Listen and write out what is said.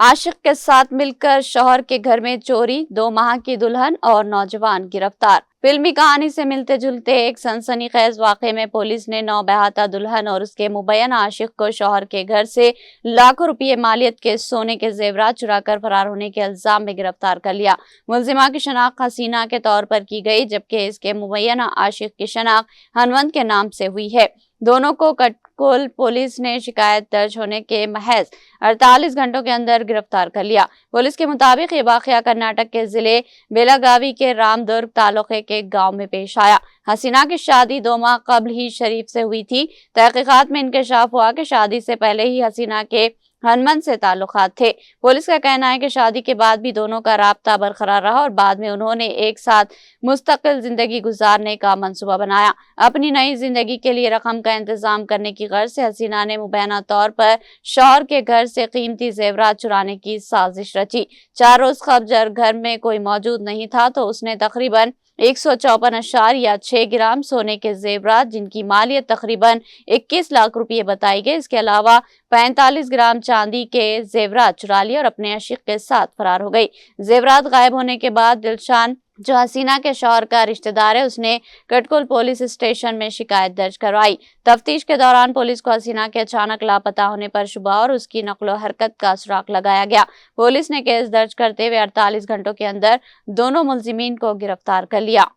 आशिक के साथ मिलकर शौहर के घर में चोरी, 2 माह की दुल्हन और नौजवान गिरफ्तार। फिल्मी कहानी से मिलते जुलते एक सनसनीखेज वाकये में पुलिस ने नौबहाता दुल्हन और उसके मुबैना आशिक को शौहर के घर से लाखों रुपये मालियत के सोने के जेवरात चुराकर फरार होने के इल्जाम में गिरफ्तार कर लिया। मुलजिमा की शनाख्त हसीना के तौर पर की गई, जबकि इसके मुबैना आशिक की शनाख्त हनवंत के नाम से हुई है। दोनों को कटकोल पुलिस ने शिकायत दर्ज होने के महज 48 घंटों के अंदर गिरफ्तार कर लिया। पुलिस के मुताबिक ये वाकया कर्नाटक के जिले बेलागावी के रामदुर्ग तालुके के गांव में पेश आया। हसीना की शादी 2 माह कबल ही शरीफ से हुई थी। तहकीकात में इंकशाफ हुआ कि शादी से पहले ही हसीना के हनुमंत से ताल्लुकात थे। पुलिस का कहना है कि शादी के बाद भी दोनों का राब्ता बरकरार रहा और बाद में उन्होंने एक साथ मुस्तकिल जिंदगी गुजारने का मंसूबा बनाया। अपनी नई जिंदगी के लिए रकम का इंतजाम करने की गर्ज से हसीना ने मुबैना तौर पर शौहर के घर से कीमती जेवरात चुराने की साजिश रची। 4 रोज कबल जब घर में कोई मौजूद नहीं था तो उसने तकरीबन 154.6 ग्राम सोने के जेवरात, जिनकी मालियत तकरीबन 21 लाख रुपये बताई गई, इसके अलावा 45 ग्राम चांदी के जेवरात चुरा लिए और अपने आशिक के साथ फरार हो गई। जेवरात गायब होने के बाद दिलशान, जो हसीना के शौहर का रिश्तेदार है, उसने कटकोल पुलिस स्टेशन में शिकायत दर्ज करवाई। तफ्तीश के दौरान पुलिस को हसीना के अचानक लापता होने पर शुबा और उसकी नक्लो हरकत का सुराग लगाया गया। पुलिस ने केस दर्ज करते हुए 48 घंटों के अंदर दोनों मुलजिमीन को गिरफ्तार कर लिया।